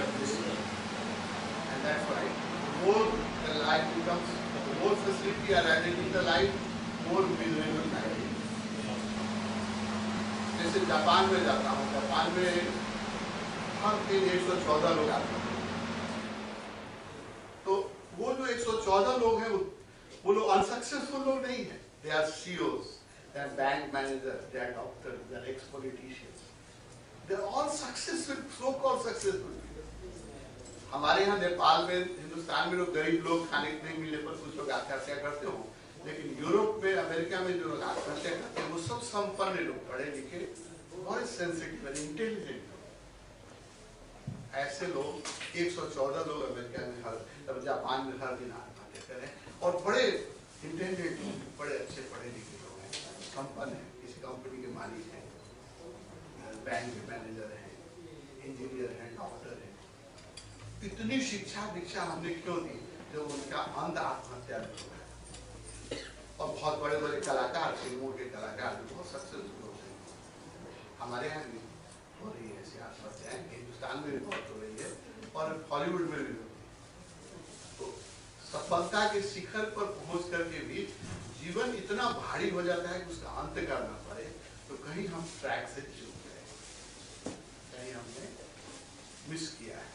have this year. And that's why the more the life becomes, the more facility are added in the life, more miserable life is. जैसे Japan में जाता हूँ, Japan में हर दिन 114 लोग आते हैं। तो वो जो 114 लोग हैं, वो लोग अनसक्सेसफुल लोग नहीं हैं। They are CEOs, they are bank managers, they are doctors, they are ex-politicians. They are all successful, so-called successful. हमारे यहाँ नेपाल में, हिंदुस्तान में लोग गरीब लोग खाने नहीं मिलने पर कुछ लोग आत्महत्या करते हो, लेकिन यूरोप में, अमेरिका में जो लोग आत्महत्या करते हैं वो सब संपन्न लोग, पढ़े लिखे, बहुत सेंसिटिव और इंटेलिजेंट। ऐसे लोग 114 लोग अमेरिका में जापान में हर दिन आत्महत्या करें, और बड़े इंटेलिजेंट, बड़े अच्छे पढ़े लिखे लोग हैं, संपन्न हैं, किसी कंपनी के मालिक हैं, बैंक के मैनेजर हैं, इंजीनियर हैं, डॉक्टर हैं। इतनी शिक्षा दीक्षा हमने क्यों दी जब उनका अंत आत्महत्या में हो गया? और बहुत बड़े बड़े कलाकार, फिल्मों के कलाकार भी बहुत सक्सेसफुल होते हैं। हमारे यहाँ भी हो रही है ऐसी आत्महत्याएं, हिंदुस्तान में भी बहुत हो रही है और हॉलीवुड में भी होती है। तो सफलता के शिखर पर पहुंच करके भी जीवन इतना भारी हो जाता है कि उसका अंत करना पड़े, तो कहीं हम ट्रैक से चूक गए, कहीं हमने मिस किया है।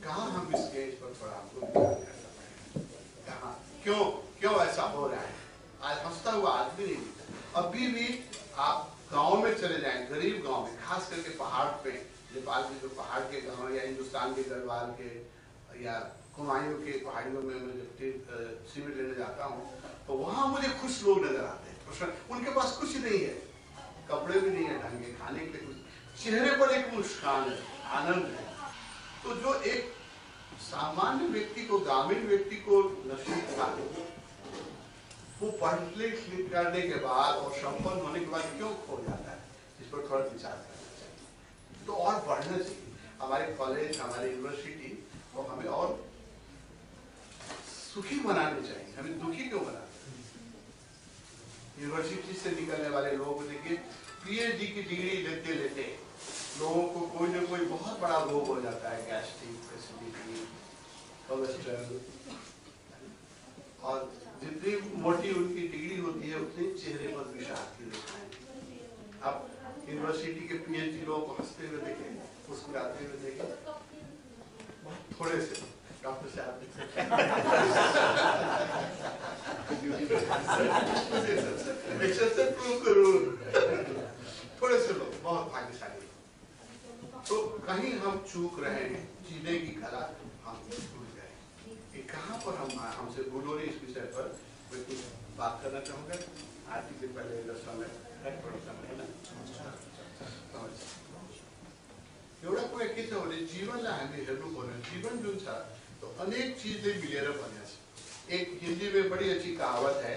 कहाँ हम मिस किए, इस पर थोड़ा आपको विचार करना पड़ेगा। कहाँ, क्यों ऐसा हो रहा है? आज हंसता हुआ आदमी नहीं दिखता। अभी भी आप गाँव में चले जाएं, गरीब गाँव में, खास करके पहाड़ पे, नेपाल के जो पहाड़ के गाँव या हिंदुस्तान के गढ़वाल के या कुमायूं के पहाड़ियों में मैं जब सीमेंट लेने जाता हूँ, तो वहाँ मुझे खुश लोग नजर आते हैं। उनके पास कुछ नहीं है, कपड़े भी नहीं है ढंग के, खाने के लिए कुछ, चेहरे पर एक मुस्कान है, आनंद है। तो जो एक सामान्य व्यक्ति को, ग्रामीण व्यक्ति को नसीब था, वो पढ़ लिख करने के बाद और संपन्न होने के बाद क्यों खो जाता है, इस पर थोड़ा विचार करना चाहिए। तो और बढ़ना चाहिए। हमारे कॉलेज, हमारे यूनिवर्सिटी को हमें और सुखी बनाने चाहिए, हमें दुखी क्यों बनाते? यूनिवर्सिटी से निकलने वाले लोगों को देखिए, पीएचडी की डिग्री लेते लेते लोगों को कोई ना कोई बहुत बड़ा रोग हो जाता है, गैस्ट्रिक, एसिडिटी, कोलेस्ट्रॉल, और जितनी मोटी उनकी डिग्री होती है उतनी चेहरे पर विषाद की रेखाएं। आप यूनिवर्सिटी के पीएचडी लोगों को हंसते हुए देखें, मुस्कुराते हुए देखें, थोड़े से डॉक्टर साहब थोड़े से लोग बहुत भाग्यशाली। तो कहीं हम चूक रहे हैं, जीने की कला हम भूल गए। ये कहाँ पर हमसे भूल हो रही, इस विषय पर मैं कुछ बात करना चाहूँगा। आज के पहले समय है ना, एवढा कोई किती होते जीवनला हामी हेर्नु पर्यो। जीवन जुन छ तो अनेक चीजें मिलेर बनेको छ। एक हिंदी में बड़ी अच्छी कहावत है,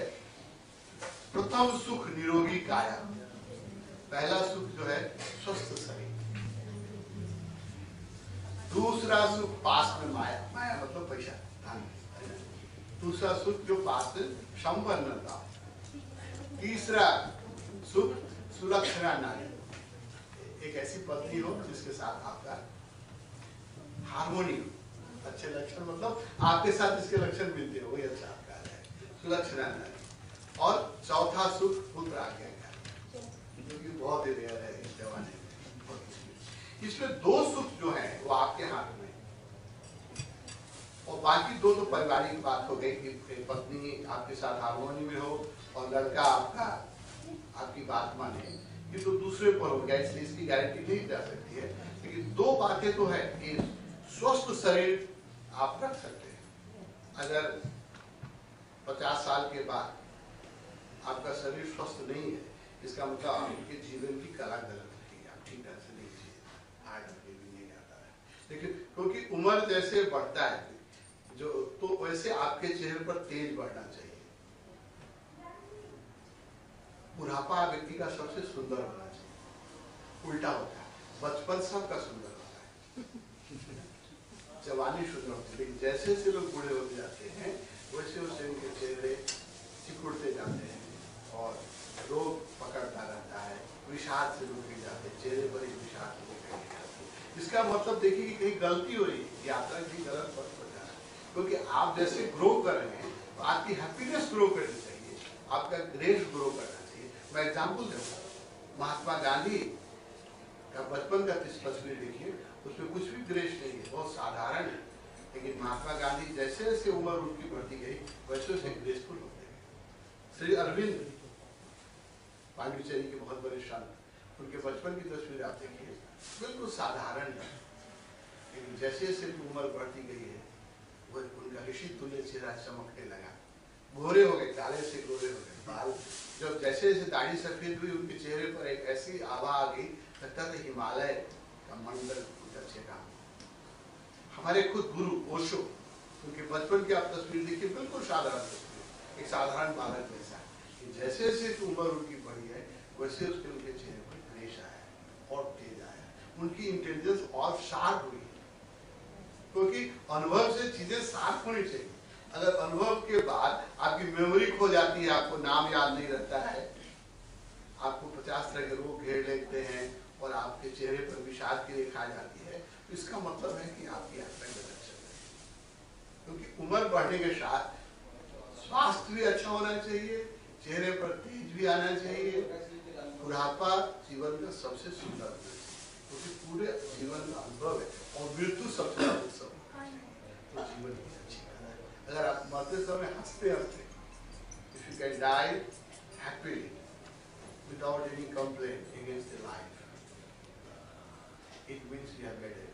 प्रथम सुख निरोगी काया। पहला सुख जो है स्वस्थ शरीर, दूसरा सुख पास में माया, माया मतलब पैसा, धन। दूसरा सुख जो पास में संपन्नता। तीसरा सुख सुलक्षणा नारी, एक ऐसी पत्नी हो जिसके साथ आपका हार्मोनी हो, अच्छे लक्षण, मतलब आपके साथ इसके लक्षण मिलते हो, वही अच्छा आपका है, सुलक्षणा नारी। और चौथा सुख पुत्र आज्ञाकारी, जो कि बहुत ही रेयर है इस जमाने में। इसमें दो सुख जो है वो आपके हाथ में, और बाकी दो तो पारिवारिक बात हो गई कि पत्नी आपके साथ हार्मोनी में हो और लड़का आपका आपकी बात माने, ये तो दूसरे पर हो गया, इसलिए इसकी गारंटी नहीं जा सकती है। लेकिन दो बातें तो है कि स्वस्थ शरीर आप रख सकते हैं। अगर 50 साल के बाद आपका शरीर स्वस्थ नहीं है, इसका मतलब आपके जीवन की कला गलत रही, आप ठीक ढंग से नहीं जिए, हार्ट भी नहीं आता है। लेकिन क्योंकि उम्र जैसे बढ़ता है जो, तो वैसे आपके चेहरे पर तेज बढ़ना चाहिए। बुढ़ापा व्यक्ति का सबसे सुंदर होना चाहिए, उल्टा होता है। बचपन सबका सुंदर होता है, जवानी सुंदर होती है, लेकिन जैसे जैसे लोग बूढ़े होते जाते हैं वैसे वैसे उनके चेहरे सिकुड़ते जाते हैं और रोग पकड़ता रहता है, विषाद से लोग गिर जाते हैं, चेहरे पर एक विषाद से लोग गिर जाते हैं। इसका मतलब देखिए कि कहीं गलती हो रही है, यात्रा कहीं गलत पथ पर जा रहा है, क्योंकि आप जैसे ग्रो कर रहे हैं तो आपकी हैप्पीनेस ग्रो करनी चाहिए, आपका ग्रेस ग्रो करना चाहिए। मैं एग्जाम्पल दूंगा, महात्मा गांधी का बचपन का तस्वीर देखिए, उसमें कुछ भी ग्रेस नहीं है, बहुत साधारण है, लेकिन महात्मा गांधी जैसे जैसे उम्र उनकी बढ़ती गई वैसे वैसे ग्रेसफुल होते गए। श्री अरविंद पांडिचेरी के बहुत बड़े संत, उनके बचपन की तस्वीर आप देखिए, बिल्कुल साधारण है, लेकिन जैसे जैसे उम्र बढ़ती गई है वो उनका ऋषि तुल्य चेहरा चमकने लगा, गोरे हो गए, काले से गोरे हो गए बाल, जब जैसे जैसे दाढ़ी सफेद हुई उनके चेहरे पर एक ऐसी आभा आ गई, लगता था हिमालय का मंडल उनका चेहरा। हमारे खुद गुरु ओशो, उनके बचपन की आप तस्वीर देखिए, बिल्कुल साधारण तस्वीर, एक साधारण बालक जैसा, जैसे जैसे उम्र उनकी बढ़ी है वैसे उसके उनके चेहरे पर ग्रेस आया और तेज आया, उनकी इंटेलिजेंस और शार्प हुई, क्योंकि अनुभव से चीजें शार्प होनी चाहिए। अगर अनुभव के बाद आपकी मेमोरी खो जाती है, आपको नाम याद नहीं रहता है, आपको 50 तरह के रोग घेर लेते हैं और आपके चेहरे पर विषाद की रेखा आ जाती है, तो इसका मतलब है कि आपकी यात्रा गलत चल रही है। क्योंकि उम्र बढ़ने के साथ स्वास्थ्य भी अच्छा होना चाहिए, चेहरे पर तेज भी आना चाहिए, बुढ़ापा जीवन का सबसे सुंदर होना चाहिए, क्योंकि पूरे जीवन का अनुभव है, और मृत्यु सबसे उत्सव तो जीवन की अच्छी कला है। अगर आप मरते समय हंसते हंसते, if you can die happily without any complaint against the life, it means you have made a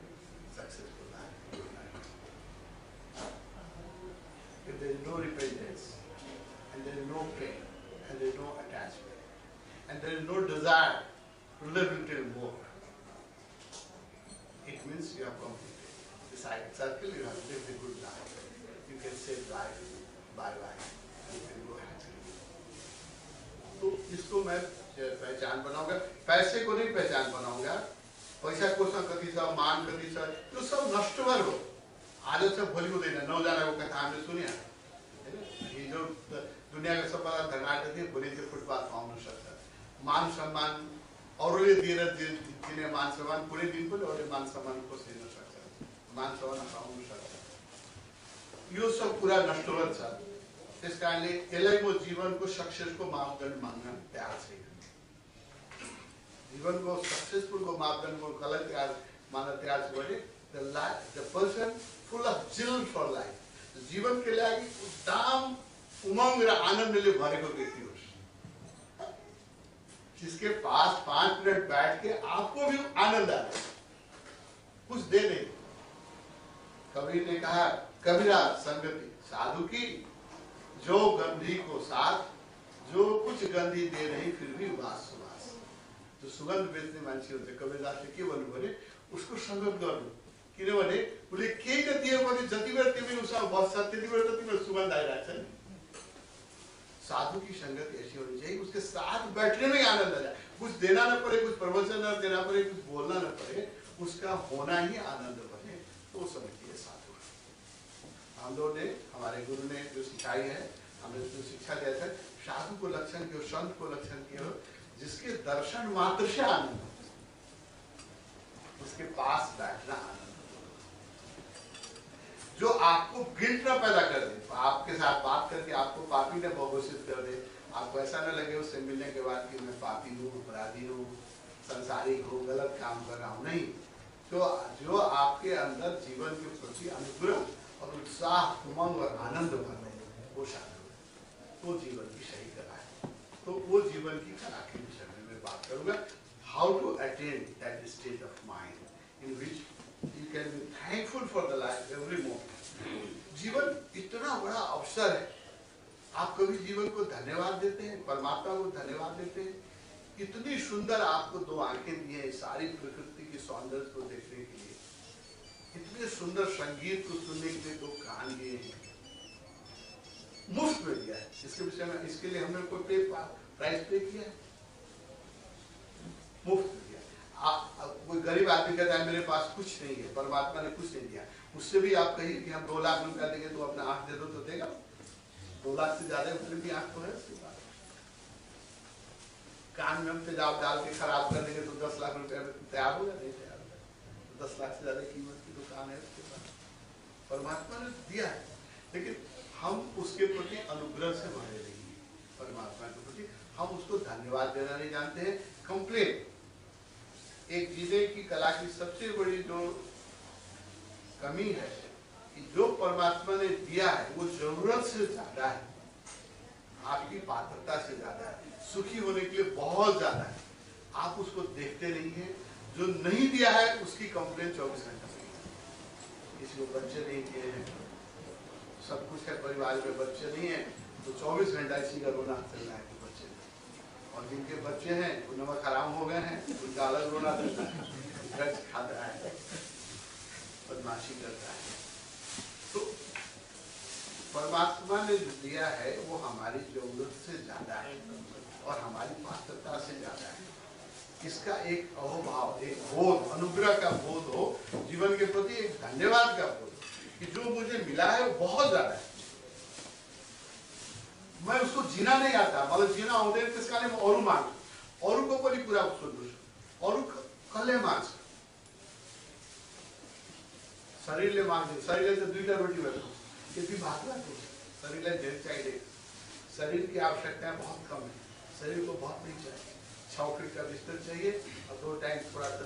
successful life. If there is no repentance, and there is no pain, and there is no attachment, and there is no desire to live little more, it means you have completed the circle, you have lived a good life. You can say life, bye-bye, you can go happily. तो इसको मैं पहचान बनाऊंगा, पैसे को नहीं पहचान बनाऊंगा, पैसा कोसा कति छ, मान कति छ, त्यो सब नष्टवर हो, आज छ भोलि हुँदैन, नौजनाको कथा हामीले सुन्यौं हैन, हिजो दुनियाँको सबभन्दा धनाढ्य थिए, भोलि त्यो फुटपाथमा आउन सक्छ, मान सम्मान अरूले दिएर दिने मान सम्मान कुनै दिन पनि अरूले मान सम्मान खोज्न सक्छ, मान सम्मान पाउन सक्छ, यो सब कुरा नष्टवर छ। त्यस कारणले यसलाई म जीवनको सक्सेसको मापदण्ड मान्न तयार छैन, जीवनको सक्सेसफुल को मापदण्ड को कलाई तयार मान्न तयार छु भने द पर्सन फुल अफ जिल फर लाइफ, जीवन के लागि एकदम उमंग र आनन्दले भरेको व्यक्ति होस्, जिसके पास 5 मिनट बैठ के आपको भी आनंद आए, कुछ दे नहीं। कबीर ने कहा, कबीरा संगति साधु की, जो गंधी को साथ, जो कुछ गंधी दे नहीं फिर भी वास सुवास। जो सुगंध बेच्ने मान्छे हुन्छ, कबीरदासले के भन्नु भने उसको संगत गर्नु, किनभने उसले केही त दियो भने जति बेला तिमी उसँग बस्छ त्यति बेला त तिम्रो सुगन्ध आइरहेछ नि। साधु की संगत ऐसी होनी चाहिए, उसके साथ बैठने में आनंद आ जाए, कुछ देना न पड़े, कुछ प्रवचन न देना पड़े, कुछ बोलना न पड़े, उसका होना ही आनंद बने, तो समझिए साधु। हम लोग ने, हमारे गुरु ने जो सिखाई है, हमने जो शिक्षा दिया था, साधु को लक्षण किया, संत को लक्षण किया, जिसके दर्शन मात्र से आनंद हो, उसके पास बैठना आनंद, जो आपको गिल्ट न पैदा कर दे, आपके साथ बात करके आपको पापी न घोषित कर दे, आपको ऐसा न लगे उससे मिलने के बाद कि मैं पापी हूँ, अपराधी हूँ, संसारिक हूँ, गलत काम कर रहा हूँ, नहीं। जो आपके अंदर जीवन के प्रति अनुग्रह और उत्साह, उमंग और आनंद भर दे, वो साधु है, वो जीवन की सही कला है। तो वो जीवन की कला के विषय में मैं बात करूंगा, how to attain that state of mind in which you can be thankful for the life every moment. जीवन इतना बड़ा अवसर है, आप कभी जीवन को धन्यवाद देते हैं, परमात्मा को धन्यवाद देते हैं, इतनी सुंदर आपको 2 आंखें दी हैं सारी प्रकृति की सौंदर्य को देखने के लिए, इतने सुंदर संगीत को सुनने के लिए 2 कान दिए हैं, मुफ्त में दिया है, इसके विषय में, इसके लिए हमने कोई प्राइस पे किया है, मुफ्त में दिया। कोई गरीब आदमी कहता है मेरे पास कुछ नहीं है, परमात्मा ने कुछ नहीं दिया, उससे भी आप कहिए कि हम 2 लाख रुपया देंगे तो अपना आंख दे दो, तो देगा? 2 लाख से ज्यादा उतने भी आंख तो है उसके पास। कान में हम तेजाब डाल के खराब कर देंगे तो 10 लाख रुपया में तैयार होगा? नहीं तैयार होगा। 10 लाख से ज्यादा कीमत की दुकान है उसके पास। परमात्मा ने दिया है, लेकिन हम उसके प्रति अनुग्रह से भरे रहिए। परमात्मा के प्रति हम उसको धन्यवाद देना नहीं जानते हैं। कंप्लेन एक जीने की कला की सबसे बड़ी जो कमी है कि जो परमात्मा ने दिया है वो जरूरत से ज्यादा है, आपकी पात्रता से ज्यादा है, सुखी होने के लिए बहुत ज्यादा है। आप उसको देखते नहीं है। जो नहीं दिया है उसकी कंप्लेन 24 घंटे में। किसी को बच्चे नहीं दिए हैं, सब कुछ है, परिवार में बच्चे नहीं है तो 24 घंटा इसी का रोना चल रहा है कि बच्चे नहीं। और जिनके बच्चे हैं वो नमक हराम हो गए हैं, उनका अलग रोना चलता है, ड्रग्स खाता है, बदमाशी करता है। तो परमात्मा ने जो दिया है वो हमारी जरूरत से ज्यादा है और हमारी पात्रता से ज्यादा है। इसका एक अहोभाव, एक बोध, अनुग्रह का बोध हो, जीवन के प्रति एक धन्यवाद का बोध कि जो मुझे मिला है वो बहुत ज्यादा है। मैं उसको जीना नहीं आता, मतलब जीना होते किसका नहीं, और मांग और को परी पूरा संतोष और कले मांग शरीर मांग शरीर से 2टा रोटी बैठो यदि भाग रखो शरीर ढेर चाहिए। शरीर की आवश्यकताएं बहुत कम है, शरीर को बहुत नहीं चाहिए। 6 फीट का बिस्तर चाहिए और 2 टाइम थोड़ा सा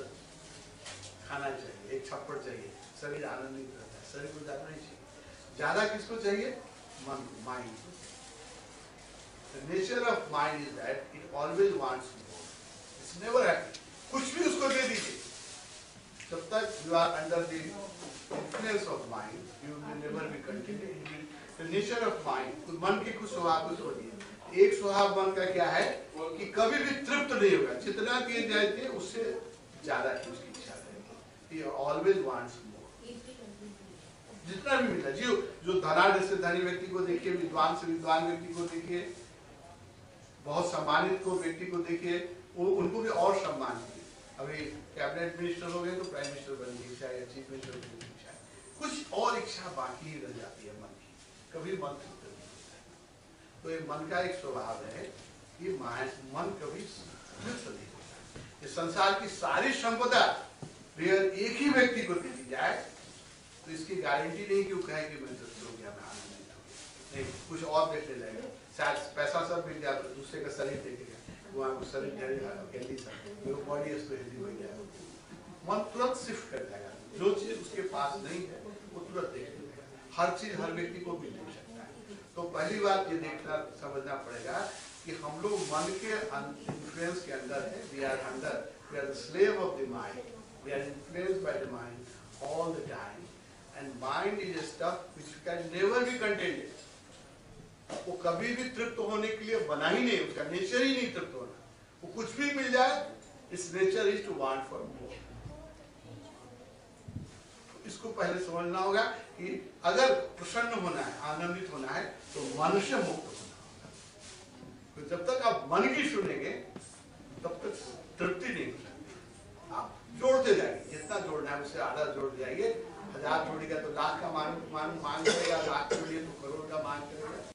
खाना चाहिए, एक छप्पड़ चाहिए। शरीर आनंदित रहता है, शरीर को ज्यादा नहीं चाहिए। ज्यादा किसको चाहिए? मन को, माइंड को। The nature of mind is that it always wants more. It's never happy. कुछ भी उसको दे दीजिए, जब तक you are under the influence of mind, you will never be contented. The nature of mind, मन के कुछ स्वभाव को छोड़िए। एक स्वभाव मन का क्या है कि कभी भी तृप्त नहीं होगा, जितना दिए जाते उससे ज्यादा की उसकी इच्छा रहेगी। He always wants more. जितना भी मिला जी, जो धनाढ़ से धनी व्यक्ति को देखिए, विद्वान से विद्वान व्यक्ति को देखिए, बहुत सम्मानित को व्यक्ति को देखिए, वो उनको भी और सम्मान किए। अभी कैबिनेट मिनिस्टर हो गए तो प्राइम मिनिस्टर बनने की इच्छा है, चीफ मिनिस्टर बनने की इच्छा है, कुछ और इच्छा बाकी ही रह जाती है मन की, कभी मन तृप्त नहीं होता है। तो ये मन का एक स्वभाव है कि मन कभी तृप्त नहीं होता। ये संसार की सारी संपदा अगर एक ही व्यक्ति को दे दी जाए तो इसकी गारंटी नहीं कि वो कहे कि मैं तृप्त हो गया, मैं आनंदित हो गया। नहीं, कुछ और देखने लगेगा। शायद पैसा सब मिल गया तो दूसरे का शरीर देखेगा, वहाँ शरीर हेल्दी सा, बॉडी उसको हेल्दी हो गया, मन तुरंत शिफ्ट कर जाएगा। जो चीज उसके पास नहीं है वो तुरंत देख लेगा। हर चीज हर व्यक्ति को मिल नहीं सकता है। तो पहली बात ये देखना समझना पड़ेगा कि हम लोग मन के इन्फ्लुएंस के अंदर है। We are the slave of the mind, we are influenced by the mind all the time, and mind is a stuff which can never be contented. वो कभी भी तृप्त होने के लिए बना ही नहीं, उसका नेचर ही नहीं तृप्त होना। वो कुछ भी मिल जाए, its nature is to want for more. इसको पहले समझना होगा कि अगर प्रसन्न होना है, आनंदित होना है तो मन से मुक्त होना होगा। तो जब तक आप मन की सुनेंगे तब तक तृप्ति नहीं हो सकती। आप जोड़ते जाएंगे, जितना जोड़ना है उससे आधा जोड़ जाइए। 1000 जोड़ेगा तो लाख का मांग करेगा, लाख जोड़िए तो करोड़ का मांग करेगा।